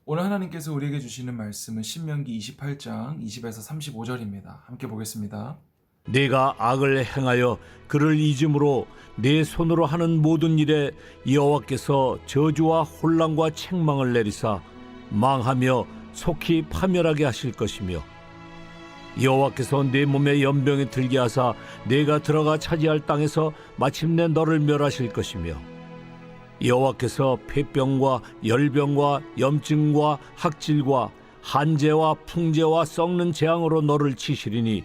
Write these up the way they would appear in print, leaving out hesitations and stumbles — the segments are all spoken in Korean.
오늘 하나님께서 우리에게 주시는 말씀은 신명기 28장 20에서 35절입니다. 함께 보겠습니다. 네가 악을 행하여 그를 잊음으로 네 손으로 하는 모든 일에 여호와께서 저주와 혼란과 책망을 내리사 망하며 속히 파멸하게 하실 것이며 여호와께서 네 몸에 연병이 들게 하사 네가 들어가 차지할 땅에서 마침내 너를 멸하실 것이며 여호와께서 폐병과 열병과 염증과 학질과 한재와 풍재와 썩는 재앙으로 너를 치시리니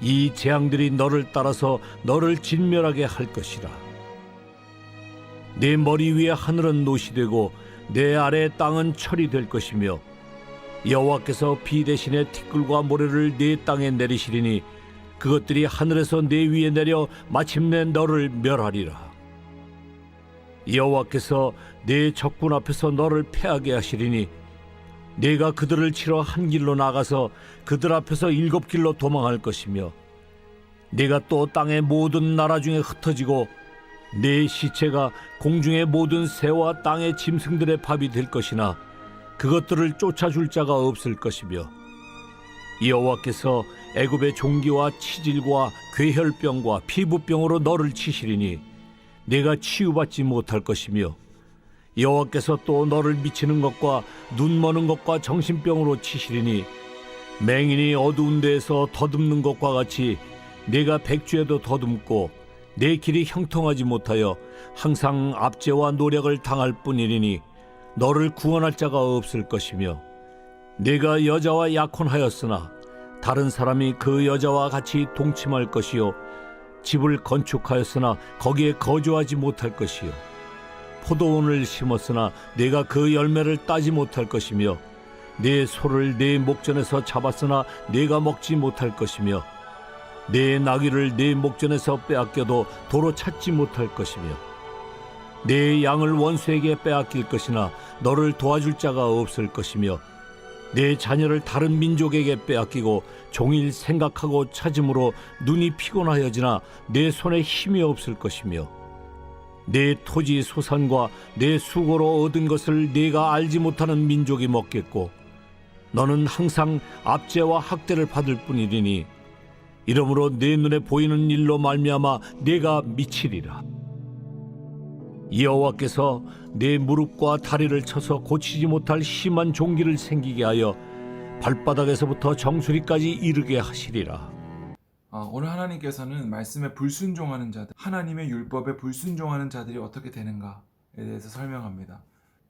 이 재앙들이 너를 따라서 너를 진멸하게 할 것이라. 내 머리 위에 하늘은 노시 되고 내 아래 땅은 철이 될 것이며 여호와께서 비 대신에 티끌과 모래를 네 땅에 내리시리니 그것들이 하늘에서 네 위에 내려 마침내 너를 멸하리라. 여호와께서 네 적군 앞에서 너를 패하게 하시리니 네가 그들을 치러 한 길로 나가서 그들 앞에서 7길로 도망할 것이며 네가 또 땅의 모든 나라 중에 흩어지고 네 시체가 공중의 모든 새와 땅의 짐승들의 밥이 될 것이나 그것들을 쫓아줄 자가 없을 것이며 여호와께서 애굽의 종기와 치질과 괴혈병과 피부병으로 너를 치시리니 네가 치유받지 못할 것이며 여호와께서 또 너를 미치는 것과 눈 머는 것과 정신병으로 치시리니 맹인이 어두운 데에서 더듬는 것과 같이 네가 백주에도 더듬고 내 길이 형통하지 못하여 항상 압제와 노력을 당할 뿐이니 너를 구원할 자가 없을 것이며 네가 여자와 약혼하였으나 다른 사람이 그 여자와 같이 동침할 것이요 집을 건축하였으나 거기에 거주하지 못할 것이요 포도원을 심었으나 네가 그 열매를 따지 못할 것이며 네 소를 네 목전에서 잡았으나 네가 먹지 못할 것이며 네 나귀를 네 목전에서 빼앗겨도 도로 찾지 못할 것이며 네 양을 원수에게 빼앗길 것이나 너를 도와줄 자가 없을 것이며 내 자녀를 다른 민족에게 빼앗기고 종일 생각하고 찾음으로 눈이 피곤하여지나 내 손에 힘이 없을 것이며 내 토지 소산과 내 수고로 얻은 것을 네가 알지 못하는 민족이 먹겠고 너는 항상 압제와 학대를 받을 뿐이리니 이러므로 내 눈에 보이는 일로 말미암아 네가 미치리라. 여호와께서 내 무릎과 다리를 쳐서 고치지 못할 심한 종기를 생기게 하여 발바닥에서부터 정수리까지 이르게 하시리라. 오늘 하나님께서는 말씀에 불순종하는 자들, 하나님의 율법에 불순종하는 자들이 어떻게 되는가에 대해서 설명합니다.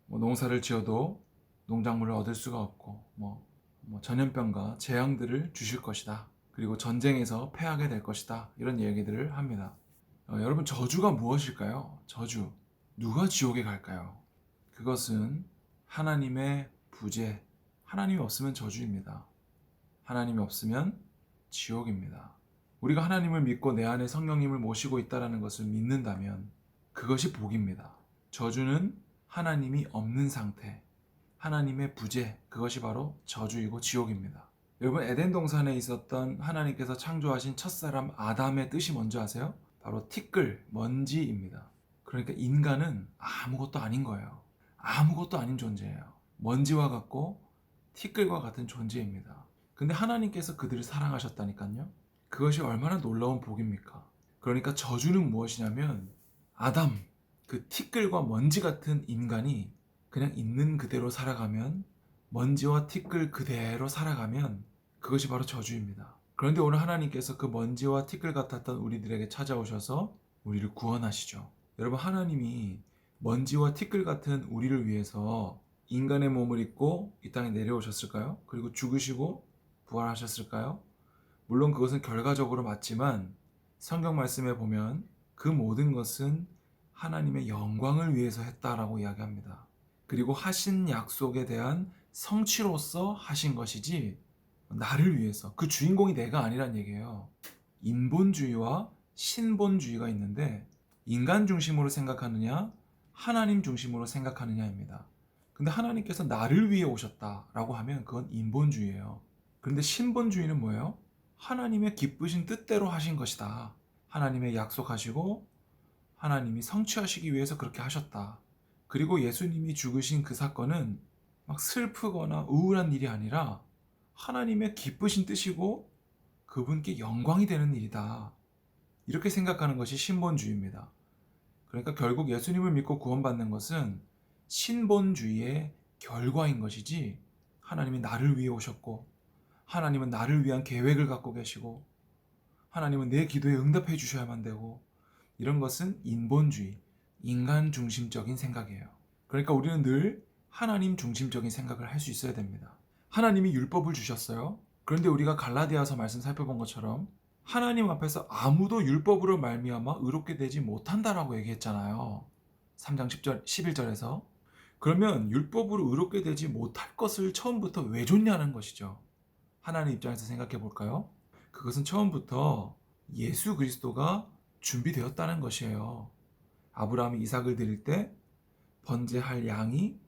농사를 지어도 농작물을 얻을 수가 없고 전염병과 재앙들을 주실 것이다. 그리고 전쟁에서 패하게 될 것이다. 이런 얘기들을 합니다. 여러분, 저주가 무엇일까요? 저주. 누가 지옥에 갈까요? 그것은 하나님의 부재. 하나님이 없으면 저주입니다. 하나님이 없으면 지옥입니다. 우리가 하나님을 믿고 내 안에 성령님을 모시고 있다는 것을 믿는다면 그것이 복입니다. 저주는 하나님이 없는 상태, 하나님의 부재, 그것이 바로 저주이고 지옥입니다. 여러분, 에덴 동산에 있었던 하나님께서 창조하신 첫사람 아담의 뜻이 뭔지 아세요? 바로 티끌, 먼지입니다. 그러니까 인간은 아무것도 아닌 거예요. 아무것도 아닌 존재예요. 먼지와 같고 티끌과 같은 존재입니다. 근데 하나님께서 그들을 사랑하셨다니까요. 그것이 얼마나 놀라운 복입니까? 그러니까 저주는 무엇이냐면 아담, 그 티끌과 먼지 같은 인간이 그냥 있는 그대로 살아가면, 먼지와 티끌 그대로 살아가면 그것이 바로 저주입니다. 그런데 오늘 하나님께서 그 먼지와 티끌 같았던 우리들에게 찾아오셔서 우리를 구원하시죠. 여러분, 하나님이 먼지와 티끌 같은 우리를 위해서 인간의 몸을 입고 이 땅에 내려오셨을까요? 그리고 죽으시고 부활하셨을까요? 물론 그것은 결과적으로 맞지만 성경 말씀에 보면 그 모든 것은 하나님의 영광을 위해서 했다라고 이야기합니다. 그리고 하신 약속에 대한 성취로서 하신 것이지 나를 위해서, 그 주인공이 내가 아니란 얘기예요. 인본주의와 신본주의가 있는데 인간 중심으로 생각하느냐 하나님 중심으로 생각하느냐입니다. 근데 하나님께서 나를 위해 오셨다라고 하면 그건 인본주의예요. 그런데 신본주의는 뭐예요? 하나님의 기쁘신 뜻대로 하신 것이다. 하나님의 약속하시고 하나님이 성취하시기 위해서 그렇게 하셨다. 그리고 예수님이 죽으신 그 사건은 막 슬프거나 우울한 일이 아니라 하나님의 기쁘신 뜻이고 그분께 영광이 되는 일이다. 이렇게 생각하는 것이 신본주의입니다. 그러니까 결국 예수님을 믿고 구원받는 것은 신본주의의 결과인 것이지, 하나님이 나를 위해 오셨고 하나님은 나를 위한 계획을 갖고 계시고 하나님은 내 기도에 응답해 주셔야만 되고, 이런 것은 인본주의, 인간 중심적인 생각이에요. 그러니까 우리는 늘 하나님 중심적인 생각을 할 수 있어야 됩니다. 하나님이 율법을 주셨어요. 그런데 우리가 갈라디아서 말씀 살펴본 것처럼 하나님 앞에서 아무도 율법으로 말미암아 의롭게 되지 못한다라고 얘기했잖아요. 3장 10절, 11절에서. 그러면 율법으로 의롭게 되지 못할 것을 처음부터 왜 줬냐는 것이죠. 하나님 입장에서 생각해 볼까요? 그것은 처음부터 예수 그리스도가 준비되었다는 것이에요. 아브라함이 이삭을 드릴 때 번제할 양이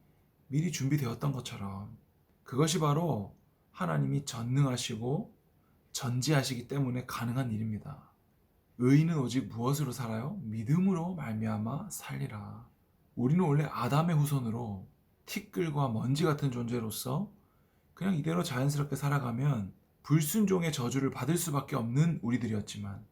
미리 준비되었던 것처럼, 그것이 바로 하나님이 전능하시고 전지하시기 때문에 가능한 일입니다. 의인은 오직 무엇으로 살아요? 믿음으로 말미암아 살리라. 우리는 원래 아담의 후손으로 티끌과 먼지 같은 존재로서 그냥 이대로 자연스럽게 살아가면 불순종의 저주를 받을 수밖에 없는 우리들이었지만,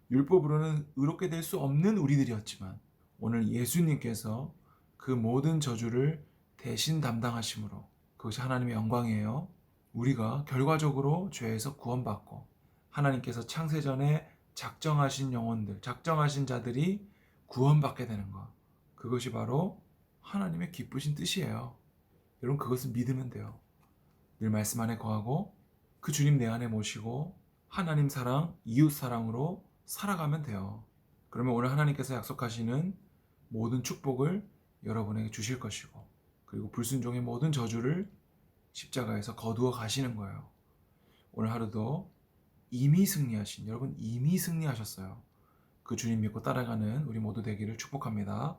율법으로는 의롭게 될 수 없는 우리들이었지만, 오늘 예수님께서 그 모든 저주를 대신 담당하심으로, 그것이 하나님의 영광이에요. 우리가 결과적으로 죄에서 구원받고 하나님께서 창세전에 작정하신 영혼들, 작정하신 자들이 구원받게 되는 것, 그것이 바로 하나님의 기쁘신 뜻이에요. 여러분, 그것을 믿으면 돼요. 늘 말씀 안에 거하고 그 주님 내 안에 모시고 하나님 사랑, 이웃 사랑으로 살아가면 돼요. 그러면 오늘 하나님께서 약속하시는 모든 축복을 여러분에게 주실 것이고, 그리고 불순종의 모든 저주를 십자가에서 거두어 가시는 거예요. 오늘 하루도 이미 승리하신, 여러분 이미 승리하셨어요. 그 주님 믿고 따라가는 우리 모두 되기를 축복합니다.